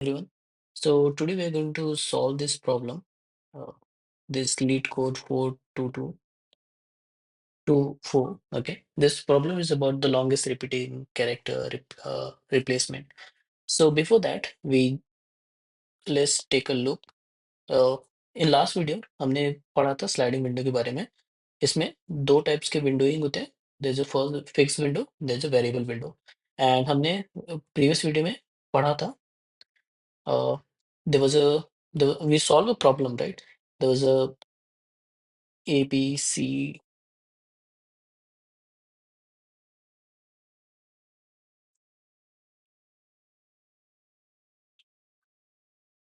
Everyone. So today we are going to solve this problem, uh, this lead code 42224. Okay, this problem is about the longest repeating character replacement. So before that, we let's take a look. In last video हमने पढ़ा था sliding window के बारे में. इसमें दो types के windowing होते हैं. There is a first fix window, there is a variable window. And हमने प्रीवियस वीडियो में पढ़ा था. There was we solved a problem, right? There was A, B, C,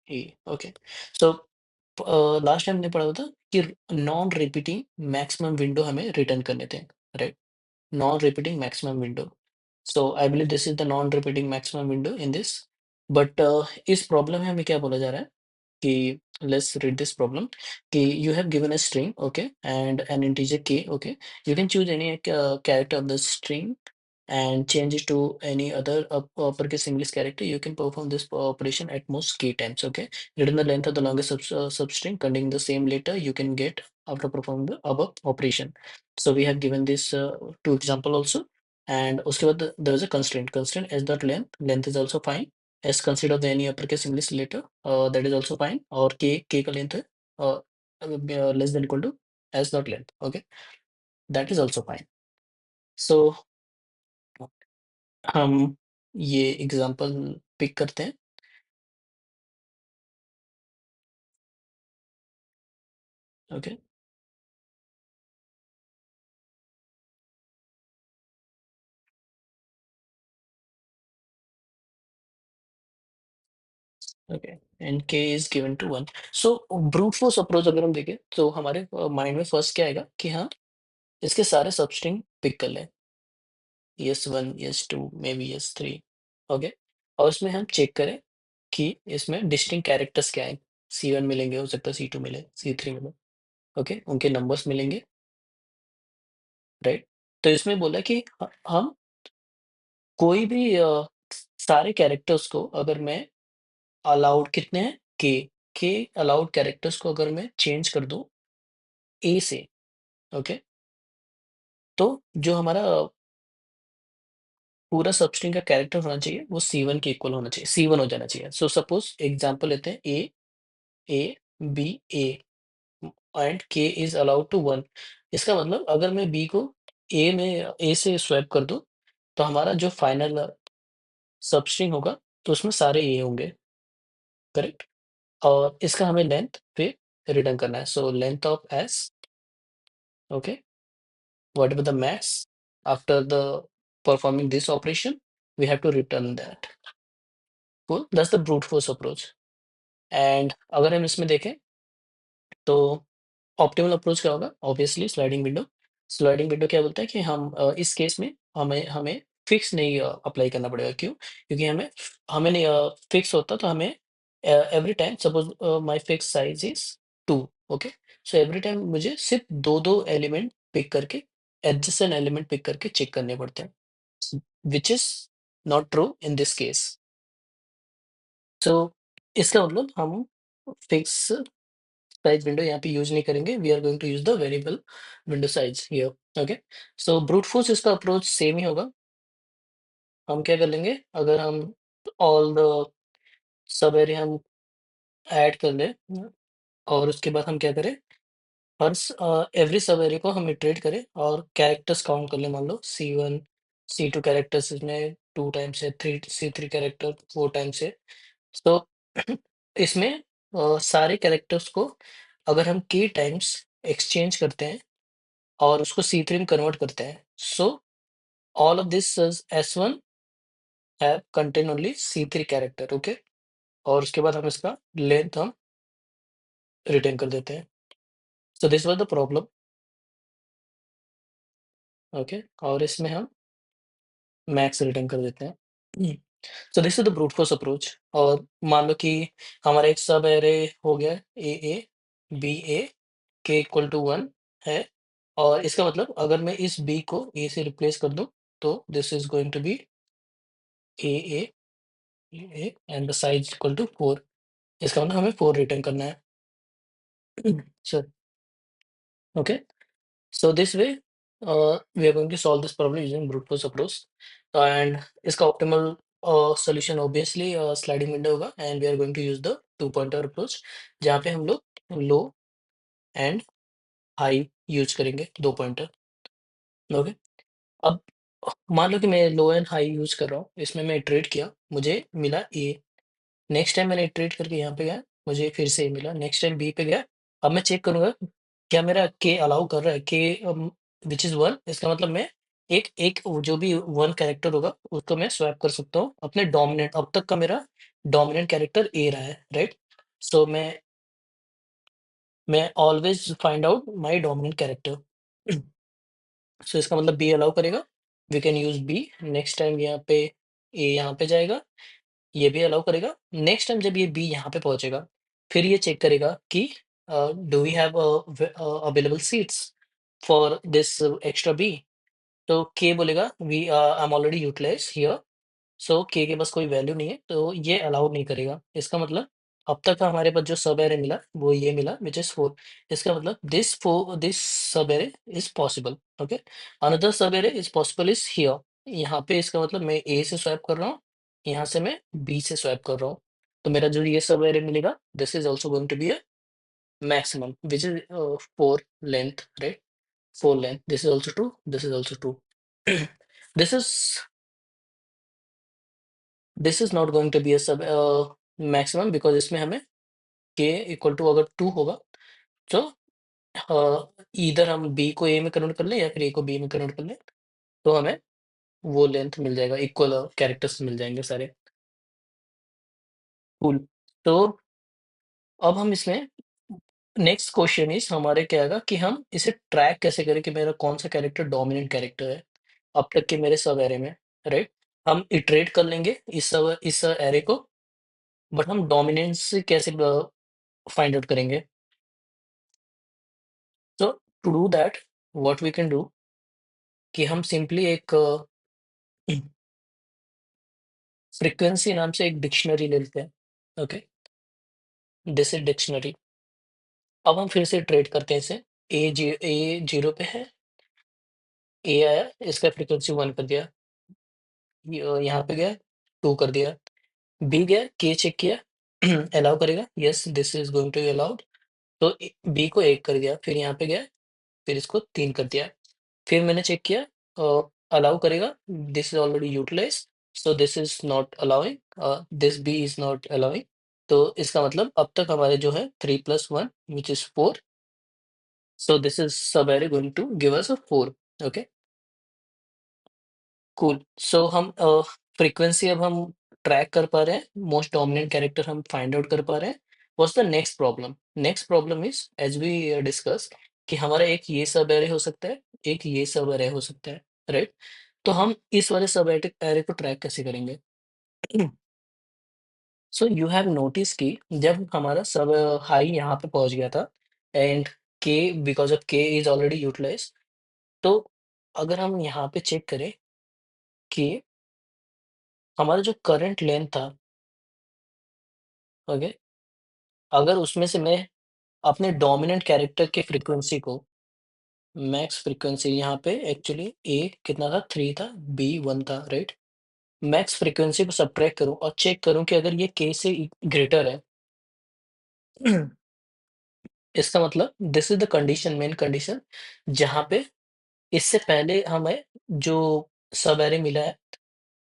A. Okay. So last time हमने पढ़ा था कि non repeating maximum window हमें return करने थे, right? Non repeating maximum window. So I believe this is the non-repeating maximum window in this. But इस problem में हमें क्या बोला जा रहा है कि let's read this problem कि you have given a string, okay, and an integer k, okay. You can choose any character of the string and change it to any other uppercase English character. You can perform this operation at most k times, okay. Return the length of the longest substring containing the same letter you can get after performing the above operation. So we have given this two example also. And उसके बाद there is a constraint s dot length is also fine. S consider the any uppercase English letter, that is also fine. और k का length है less than equal to s dot length, okay, that is also fine. So हम ये example pick करते हैं. Okay. Okay. And k is given to 1. So brute force approach अगर हम देखें तो हमारे माइंड में फर्स्ट क्या आएगा कि हाँ, इसके सारे सबस्ट्रिंग पिक कर लें. Yes 1, yes 2, may be yes 3. Okay. और उसमें हम चेक करें कि इसमें डिस्टिंक्ट कैरेक्टर्स क्या हैं. C1 मिलेंगे, हो सकता है C2 मिले, C3 मिले. ओके, उनके नंबर्स मिलेंगे, राइट. तो इसमें बोला कि हम कोई भी सारे कैरेक्टर्स को अगर मैं अलाउड कितने हैं के अलाउड कैरेक्टर्स को अगर मैं चेंज कर दूं ए से, ओके, तो जो हमारा पूरा सबस्ट्रिंग का कैरेक्टर होना चाहिए वो C1 के इक्वल होना चाहिए, C1 हो जाना चाहिए. सो सपोज एग्जांपल लेते हैं ए बी ए एंड के इज अलाउड टू 1. इसका मतलब अगर मैं बी को ए से स्वैप कर दूं तो हमारा जो फाइनल सबस्ट्रिंग होगा तो उसमें सारे ए होंगे, करेक्ट. और इसका हमें लेंथ फिर रिटर्न करना है. So length of S, okay, whatever the max after the performing this operation, we have to return that. Cool. That's the brute force approach. And अगर हम इसमें देखें तो ऑप्टिमल अप्रोच क्या होगा? Obviously sliding window. Sliding window क्या बोलता है कि हम इस केस में हमें हमें फिक्स नहीं अप्लाई करना पड़ेगा. क्यों? क्योंकि हमें हमें नहीं फिक्स होता तो हमें every time suppose my fix size is 2, okay. So every time मुझे सिर्फ 2-2 एलिमेंट पिक करके एडजेसेंट एलिमेंट पिक करके चेक करने पड़ते हैं. Which is not true in this case. So इसका मतलब हम फिक्स साइज विंडो यहाँ पे यूज नहीं करेंगे. We are going to use the variable window size here, okay. So brute force इसका अप्रोच सेम ही होगा. हम क्या कर लेंगे, अगर हम ऑल द सब एरिया हम ऐड कर लें और उसके बाद हम क्या करें, हर एवरी सब एरिया को हम इटरेट करें और कैरेक्टर्स काउंट कर लें. मान लो C1 C2 कैरेक्टर्स इसमें 2 टाइम्स है, 3 C3 कैरेक्टर 4 टाइम्स है. तो इसमें सारे कैरेक्टर्स को अगर हम k टाइम्स एक्सचेंज करते हैं और उसको C3 में कन्वर्ट करते हैं, so all of this S1 have contain only C3 character, okay. और उसके बाद हम इसका लेंथ हम रिटर्न कर देते हैं. So this was the problem, okay. और इसमें हम मैक्स रिटर्न कर देते हैं. सो this is the brute force approach. और मान लो कि हमारा एक सब एरे हो गया ए बी ए के इक्वल टू 1 है. और इसका मतलब अगर मैं इस बी को ए से रिप्लेस कर दूं तो this is going to be a a and the size equal to 4। इसका मतलब हमें 4 रिटर्न करना है। So okay, so this way we are going to solve this problem using brute force approach. And इसका optimal solution obviously sliding window होगा, and we are going to use the two pointer approach, जहाँ पे हम लोग लो and high use करेंगे, 2 pointer. Okay, अब मान लो कि मैं लो एंड हाई यूज कर रहा हूँ, इसमें मैं इटरेट किया, मुझे मिला ए। नेक्स्ट टाइम मैंने इटरेट करके यहाँ पे गया, मुझे फिर से ए मिला, नेक्स्ट टाइम बी पे गया। अब मैं चेक करूंगा क्या मेरा के अलाउ कर रहा है, के विच इज 1। इसका मतलब मैं एक एक वो जो भी 1 कैरेक्टर होगा उसको मैं स्वैप कर सकता हूँ अपने डोमिनेंट। अब तक का मेरा डोमिनेंट कैरेक्टर ए रहा है, राइट? सो मैं always find out my dominant character. So इसका मतलब बी अलाउ करेगा, we can use B. Next time यहाँ पे ए यहाँ पे जाएगा, ये भी अलाउ करेगा। नेक्स्ट टाइम जब ये बी यहाँ पे पहुंचेगा, फिर ये चेक करेगा कि do we have available seats for this extra B. तो के बोलेगा we I am already utilise here. So के पास कोई वैल्यू नहीं है, तो ये अलाउ नहीं करेगा। इसका मतलब अब तक का हमारे पास जो सब एरे मिला वो ये मिला, विच इज 4। इसका मतलब दिस सब array is possible. Okay, another सब array is possible is here. यहाँ पे इसका मतलब मैं ए से स्वैप कर रहा हूँ, यहाँ से मैं बी से स्वैप कर रहा हूँ। तो मेरा जो ये सब एरे मिलेगा, this is also going to be a maximum which is 4 length, right? 4 length, this is also true, this is also true. This is this is not going to be a sub maximum, because इसमें हमें के equal to अगर 2 होगा, तो इधर हम B को ए में कन्वर्ट कर लें या फिर ए को बी में कन्वर्ट कर लें, तो हमें वो लेंथ मिल जाएगा, इक्वल कैरेक्टर्स मिल जाएंगे सारे। कूल। तो अब हम इसमें नेक्स्ट क्वेश्चन इज हमारे क्या आएगा कि हम इसे ट्रैक कैसे करें कि मेरा कौन सा कैरेक्टर डोमिनेंट कैरेक्टर है अब तक के मेरे सब एरे में, राइट? हम इटरेट कर लेंगे इस एरे को, बट हम डोमिनेंस कैसे फाइंड आउट करेंगे? तो to do that, what we can do कि हम सिंपली एक फ्रीक्वेंसी नाम से एक डिक्शनरी ले लेते हैं। Okay, this is dictionary. अब हम फिर से ट्रेड करते हैं इसे। ए जीरो पे है, ए आया, इसका फ्रीक्वेंसी 1 कर दिया, यहाँ पे गया 2 कर दिया, बी गया, के चेक किया, अलाउ करेगा, yes this is going to be allowed. तो बी को 1 कर दिया, फिर यहाँ पे गया, फिर इसको 3 कर दिया। फिर मैंने चेक किया, अलाउ करेगा, this is already utilise, so this is not allowing, this B is not allowing. तो इसका मतलब अब तक हमारे जो है 3 plus 1 which is 4, so this is subarray going to give us a 4। Okay, cool. So हम फ्रीक्वेंसी अब हम ट्रैक कर पा रहे हैं, मोस्ट डोमिनेंट कैरेक्टर हम फाइंड आउट कर पा रहे हैं। What's the next problem? Next problem is as we discuss कि हमारा एक ये सब एरे हो सकता है, एक ये सब एरे हो सकता है, राइट? तो हम इस वाले सब एरे को ट्रैक कैसे करेंगे? सो यू हैव नोटिस कि जब हमारा सब हाई यहाँ पे पहुंच गया था, एंड के बिकॉज ऑफ के इज ऑलरेडी यूटिलाइज, तो अगर हम यहाँ पे चेक करें कि हमारा जो करंट लेंथ था, ओके, अगर उसमें से मैं अपने डोमिनेंट कैरेक्टर के फ्रीक्वेंसी को, मैक्स फ्रीक्वेंसी यहाँ पे एक्चुअली ए कितना था, 3 था, बी 1 था, राइट? मैक्स फ्रीक्वेंसी को सब्ट्रैक्ट करूँ और चेक करूँ कि अगर ये के से ग्रेटर है, इसका मतलब this is the condition, main condition, जहाँ पे इससे पहले हमें जो सब एरे मिला है,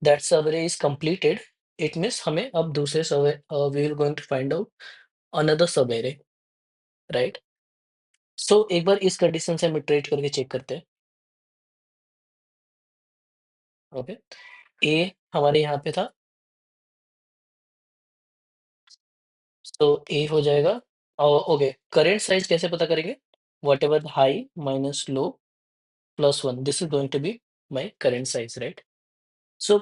that sub array is completed. It means हमें अब दूसरे sub, we will going to find out another सब एरे, राइट? सो एक बार इस कंडीशन से हम इटरेट करके चेक करते हैं। ओके, ए हमारे यहाँ पे था, तो ए हो जाएगा। ओके, करंट साइज कैसे पता करेंगे? Whatever high minus low plus 1, this is going to be my current size, right? So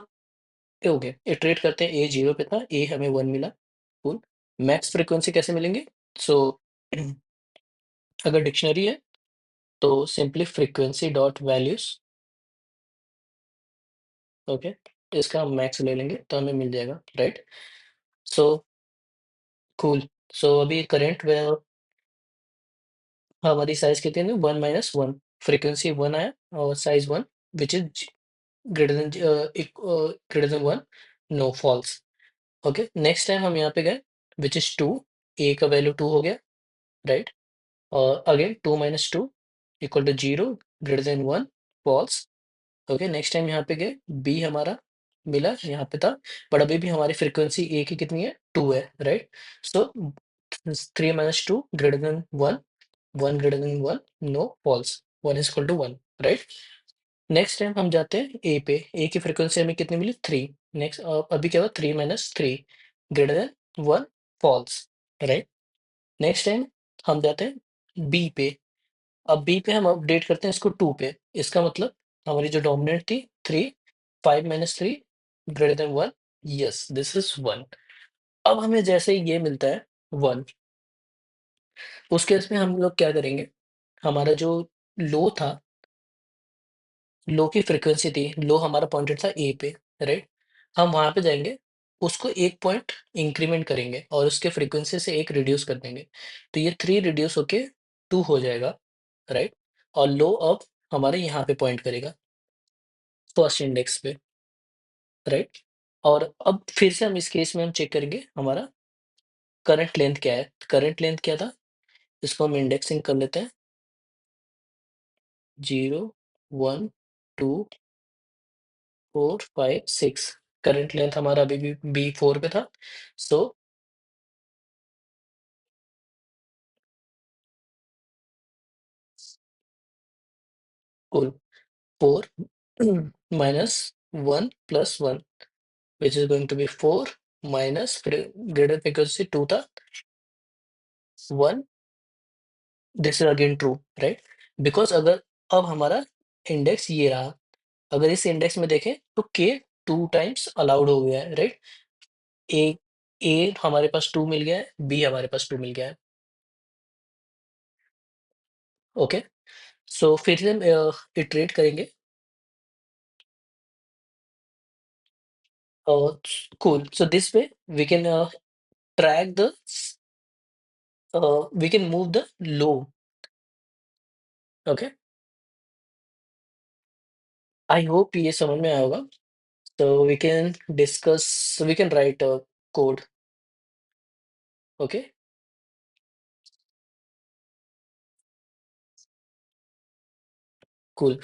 okay, iterate करते हैं, ए जीरो पे था, ए हमें 1 मिला, cool। मैक्स फ्रीक्वेंसी कैसे मिलेंगे? सो अगर डिक्शनरी है तो simply frequency dot values, okay, इसका हम मैक्स ले लेंगे तो हमें मिल जाएगा, राइट? So cool. सो अभी करंट व हमारी साइज़ कितनी है? 1 माइनस 1, फ्रीक्वेंसी 1 आया और size 1 which is greater than 1, no false. Okay, next time हम यहाँ पे गए व्हिच इज़ 2, ए का वैल्यू 2 हो गया, राइट? और again 2 minus 2 equal to 0, greater than 1, false. Okay, next time यहाँ पे गए, बी हमारा मिला यहाँ पे था, बट अभी भी हमारी फ्रीक्वेंसी ए की कितनी है? 2 है, right? So 3 minus 2 greater than 1, 1 greater than 1, no false, 1 is equal to 1, right? Next time हम जाते हैं ए पे, ए की फ्रीक्वेंसी हमें कितनी मिली? 3। नेक्स्ट अभी क्या हुआ? 3 minus 3 greater than 1, false, right? Next time हम जाते हैं बी पे। अब बी पे हम अपडेट करते हैं इसको 2 पे। इसका मतलब हमारी जो डोमिनेंट थी 3, 5 minus 3 greater than 1, yes this is 1। अब हमें जैसे ही ये मिलता है 1, उस केस में हम लोग क्या करेंगे? हमारा जो लो था, लो की फ्रीक्वेंसी थी, लो हमारा पॉइंटेड था ए पे, राइट? हम वहां पे जाएंगे, उसको एक पॉइंट इंक्रीमेंट करेंगे और उसके फ्रीक्वेंसी से एक रिड्यूस कर देंगे, तो ये 3 रिड्यूस होके 2 हो जाएगा, राइट? और लो अब हमारे यहाँ पे पॉइंट करेगा, फर्स्ट इंडेक्स पे, राइट? और अब फिर से हम इस केस में हम चेक करेंगे हमारा करंट लेंथ क्या है। करंट लेंथ क्या था? इसको हम इंडेक्सिंग कर लेते हैं, 0, 1, 2, 4, 5, 6। करंट लेंथ हमारा अभी भी बी 4 पे था, सो कुल 4 minus 1 plus 1 which is going to be 4 minus greater frequency 2 था 1, this is again true, right? Because अगर अब हमारा इंडेक्स ये रहा, अगर इस इंडेक्स में देखें तो के 2 टाइम्स अलाउड हो गया है, राइट? ए ए हमारे पास 2 मिल गया है, बी हमारे पास 2 मिल गया है, ओके? सो फिर से हम इटरेट करेंगे, cool. So this way we can track the we can move the low, okay? I hope ये समझ में आया होगा। So we can discuss, we can write a code, okay? Cool.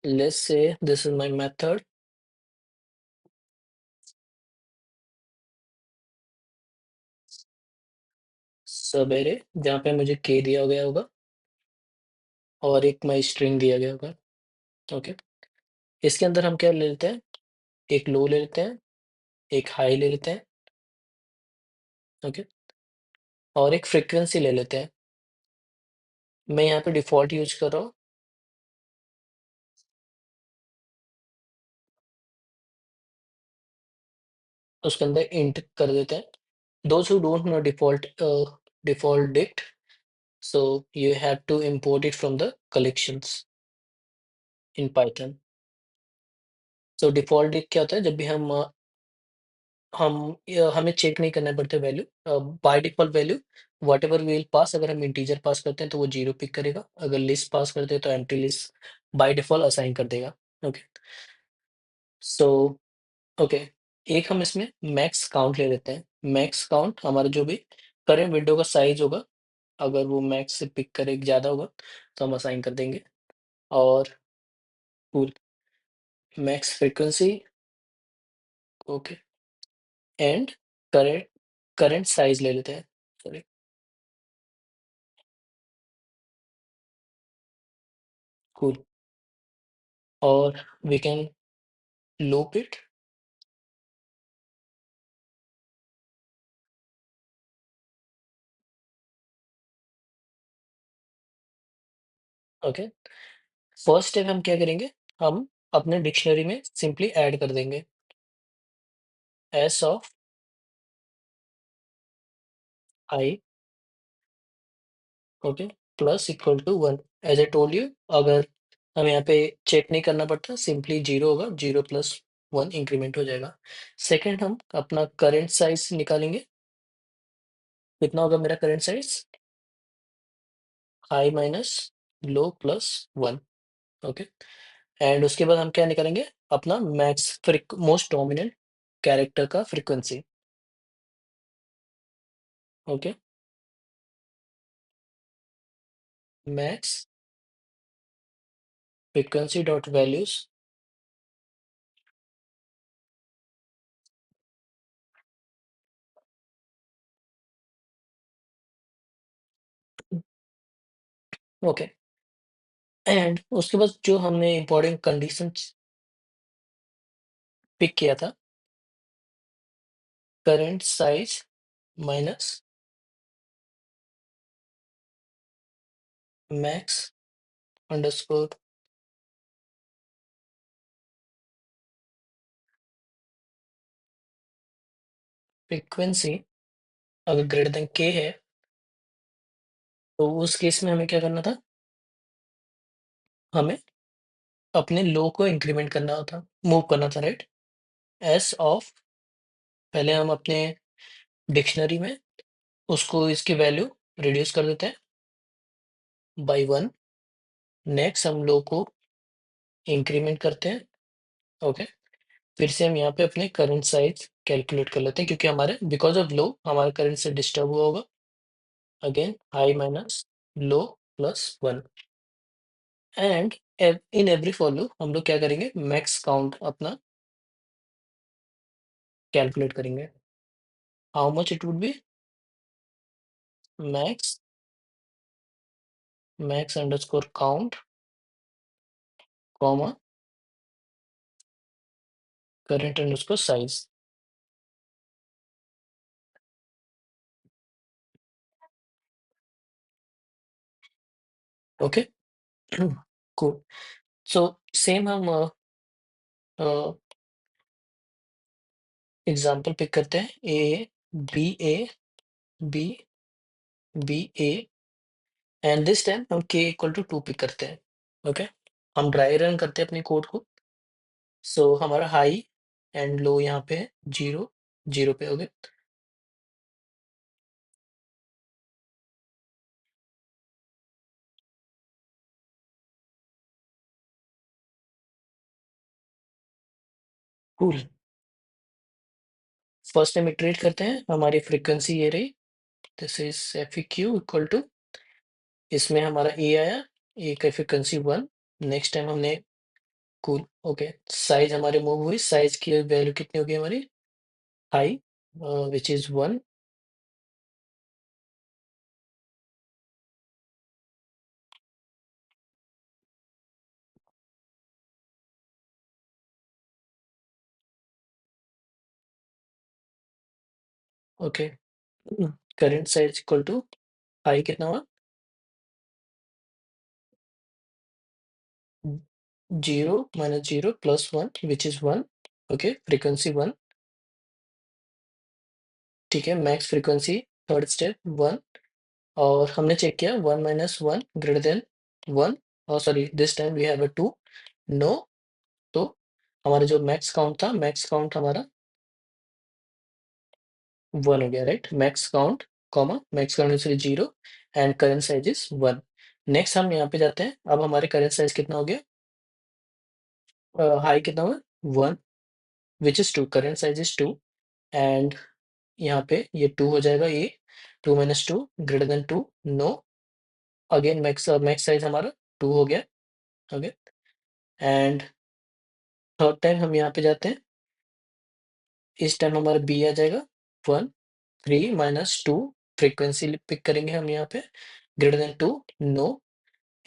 Let's say this is my method, सवेरे, जहाँ पे मुझे k दिया गया होगा और एक my string दिया गया होगा, ओके? इसके अंदर हम क्या ले लेते हैं? एक लो ले लेते हैं, एक हाई ले लेते हैं, ओके? और एक फ्रीक्वेंसी ले लेते हैं। मैं यहाँ पे डिफ़ॉल्ट यूज़ कर रहा हूँ, उसके अंदर इंट कर देते हैं। Those who don't know default dict, so you have to import it from the collections in Python. So default dict क्या होता है? जब भी हमें चेक नहीं करना पड़ता value, by default value whatever we will pass, अगर हम इंटीजर पास करते हैं तो वो 0 पिक करेगा, अगर लिस्ट पास करते हैं तो empty list by default assign कर देगा, ओके? सो ओके, एक हम इसमें मैक्स काउंट ले लेते हैं। मैक्स काउंट हमारा जो भी करंट विंडो का साइज़ होगा, अगर वो मैक्स से पिक करे ज़्यादा होगा, तो हम असाइन कर देंगे। और cool, max frequency, okay, and current current size ले लेते हैं, सॉरी, कूल। और we can loop it, okay. First step हम क्या करेंगे? हम अपने डिक्शनरी में सिंपली ऐड कर देंगे S of I, okay, plus equal to 1। As I told you, अगर हमें यहाँ पे चेक नहीं करना पड़ता, सिंपली 0 होगा, 0 प्लस 1 इंक्रीमेंट हो जाएगा। सेकंड हम अपना करंट साइज़ निकालेंगे, कितना होगा मेरा current size? High minus low plus 1, okay. And उसके बाद हम क्या निकालेंगे? अपना मैक्स मोस्ट डोमिनेंट कैरेक्टर का frequency, okay. Max frequency dot values, okay. And उसके बाद जो हमने इम्पोर्टेंट कंडीशंस पिक किया था, current size minus max underscore frequency अगर ग्रेटर देन के है, तो उस केस में हमें क्या करना था? हमें अपने लो को इंक्रीमेंट करना था, मूव करना था, राइट? एस ऑफ, पहले हम अपने डिक्शनरी में उसको इसकी वैल्यू रिड्यूस कर देते हैं बाय 1। नेक्स्ट हम लो को इंक्रीमेंट करते हैं, ओके। फिर से हम यहाँ पे अपने करंट साइज कैलकुलेट कर लेते हैं, क्योंकि हमारे बिकॉज़ ऑफ लो हमारा करंट से डिस्टर्ब हुआ होगा। Again high minus low plus 1, and in every for loop हम लोग क्या करेंगे? मैक्स काउंट अपना कैलकुलेट करेंगे। How much it would be? Max max underscore count, comma current underscore size, okay. Cool. So same हम example pick करते हैं, B B A, and this time हम k इक्वल टू 2 पिक करते हैं, okay. हम dry run करते हैं अपनी कोड को। सो हमारा हाई एंड लो यहाँ पे है 0 0 पे, okay. Cool. First time iterate करते हैं, हमारी फ्रीक्वेंसी ये रही, this is F Q equal to, इसमें हमारा ए आया, ए का फ्रीक्वेंसी 1। नेक्स्ट टाइम हमने कूल, ओके। साइज हमारे मूव हुई, साइज की वैल्यू कितनी होगी हमारी? High which is 1, okay. Current size equal to high कितना हुआ? 0 minus 0 plus 1 which is 1, okay. Frequency 1, ठीक है। मैक्स फ्रीक्वेंसी थर्ड स्टेप 1, और हमने चेक किया 1 माइनस 1 ग्रेटर देन 1, और sorry this time we have a 2, no. तो हमारा जो मैक्स काउंट था, मैक्स काउंट हमारा 1 हो गया, right? Max count, comma max count is 0 and current size is 1। Next हम यहाँ पे जाते हैं, अब हमारे करंट साइज कितना हो गया? हाई कितना हुआ? 1 which is 2, current size is 2, and यहाँ पे ये 2 हो जाएगा, ये 2 minus 2 greater than 2, no. Again max max size हमारा 2 हो गया, ओके। एंड थर्ड टाइम हम यहाँ पे जाते हैं, इस टाइम हमारा बी आ जाएगा 1, 3 माइनस 2, फ्रीक्वेंसी पिक करेंगे हम यहाँ पे, ग्रेटर देन 2, नो।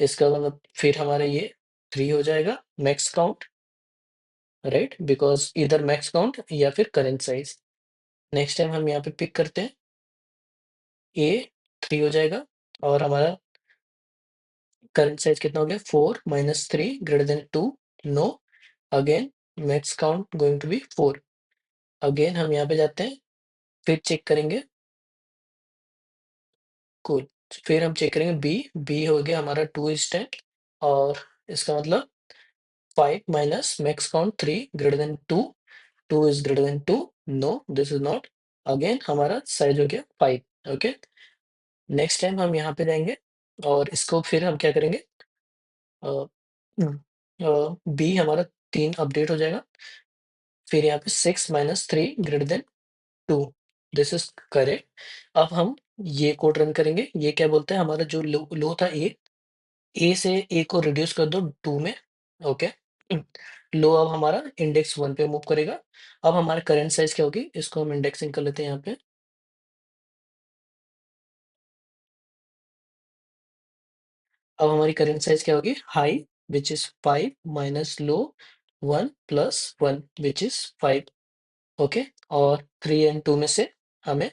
इसका मतलब फिर हमारा ये 3 हो जाएगा मैक्स काउंट, राइट? बिकॉज़ इधर मैक्स काउंट या फिर करंट साइज़। नेक्स्ट टाइम हम यहाँ पे पिक करते हैं, ए 3 हो जाएगा, और हमारा करंट साइज़ कितना हो गया? 4 minus 3 greater than 2, no. Again max count going to be 4। Again हम यहाँ पे जाते हैं, फिर चेक करेंगे, कूल। फिर हम चेक करेंगे बी, बी हो गया हमारा 2 इस टाइम, और इसका मतलब 5 minus max count 3 greater than 2, 2 is greater than 2, no this is not. Again हमारा साइज हो गया 5। ओके, नेक्स्ट टाइम हम यहाँ पे जाएंगे और इसको फिर हम क्या करेंगे, बी हमारा 3 अपडेट हो जाएगा, फिर यहाँ पे 6 minus 3 greater than 2, this is correct. अब हम ये कोड रन करेंगे, ये क्या बोलते हैं, हमारा जो लो लो था ए से ए को रिड्यूस कर दो 2 में। ओके, लो अब हमारा इंडेक्स 1 पे मूव करेगा। अब हमारा करंट साइज क्या होगी, इसको हम इंडेक्सिंग कर लेते हैं यहाँ पे। अब हमारी करंट साइज क्या होगी, high which is 5 minus low 1 plus 1 which is 5। Okay, और 3 एंड 2 में से हमें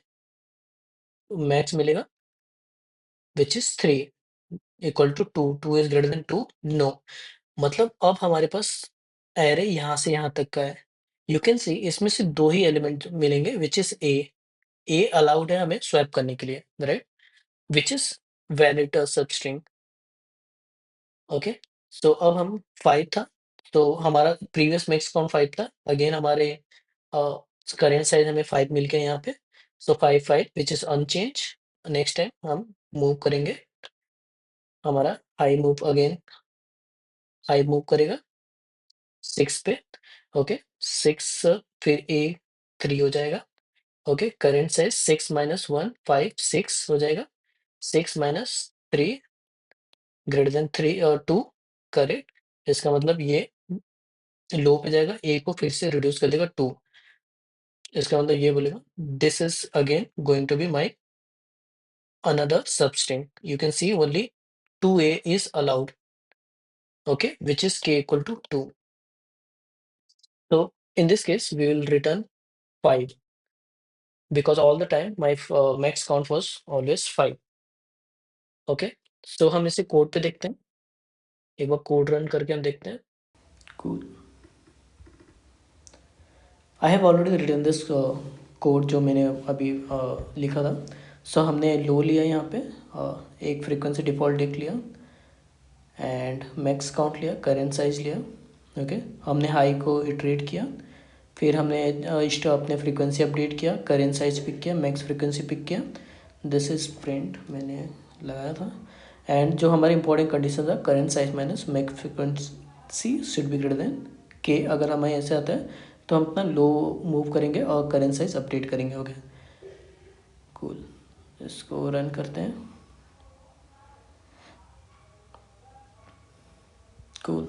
मैक्स मिलेगा which is 3 equal to 2, 2 is greater than 2, no. मतलब अब हमारे पास एरे यहाँ से यहाँ तक का है। यू कैन सी इसमें से 2 ही एलिमेंट मिलेंगे विच इज ए अलाउड है हमें स्वैप करने के लिए, right, which is valid substring. Okay, so अब हम 5 था, तो हमारा प्रीवियस मैक्स काउंट 5 था, अगेन हमारे करेंट साइज हमें 5 मिल गया यहाँ पे, so 5 5 which is unchange. Next time हम मूव करेंगे, हमारा हाई मूव करेगा 6 पे। ओके, 6 फिर ए 3 हो जाएगा। ओके, करंट साइज 6 माइनस 1 5 6 हो जाएगा, 6 माइनस 3 ग्रेटर देन 3 और 2, करेक्ट। इसका मतलब ये लो पे जाएगा, ए को फिर से रिड्यूस कर देगा 2, इसका मतलब ये बोलेगा this is again going to be my another substring. You can see only 2a is allowed, okay, which is k equal to 2. So in this case, we will return 5 because all the time my max count was always 5. Okay, so हम इसे code पे देखते हैं, एक bar code run करके हम देखते हैं। Cool. I have already written this code जो मैंने अभी लिखा था। सो हमने लो लिया यहाँ पे, एक फ्रीक्वेंसी डिफ़ॉल्ट देख लिया एंड मैक्स काउंट लिया, करेंट साइज लिया। ओके, हमने हाई को इटरेट किया, फिर हमने इस्ट अपने फ्रीक्वेंसी अपडेट किया, करेंट साइज पिक किया, मैक्स फ्रीक्वेंसी पिक किया, दिस इज प्रिंट मैंने लगाया था। एंड जो हमारी इंपॉर्टेंट कंडीशन था, current size minus max frequency should be greater than के। अगर हमें ऐसे आता है तो हम अपना लो मूव करेंगे और करेंट साइज अपडेट करेंगे। ओके, कूल, इसको रन करते हैं। Cool.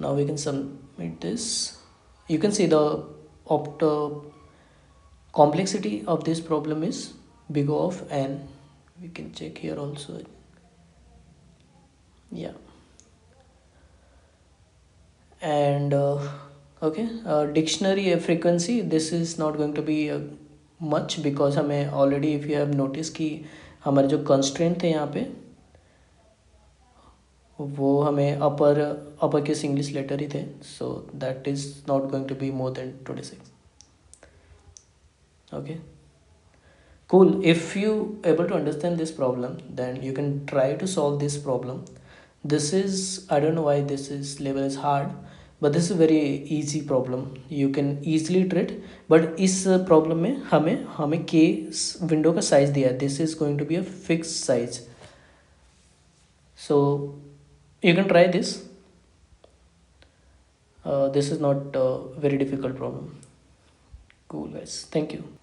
Now we can submit this. You can see the opt complexity of this problem is big O of n. We can check here also. Yeah. And okay, dictionary frequency, this is not going to be much because हमें already, if you have noticed कि हमारे जो constraint थे यहाँ पे वो हमें upper case English letter ही थे, so that is not going to be more than 26. Okay, cool. If you able to understand this problem, then you can try to solve this problem. This is, I don't know why this is level is hard, but this is a very easy problem, you can easily treat. but इस problem में हमें हमें k window का size दिया है, this is going to be a fixed size, so you can try this. This is not a very difficult problem. Cool guys, thank you.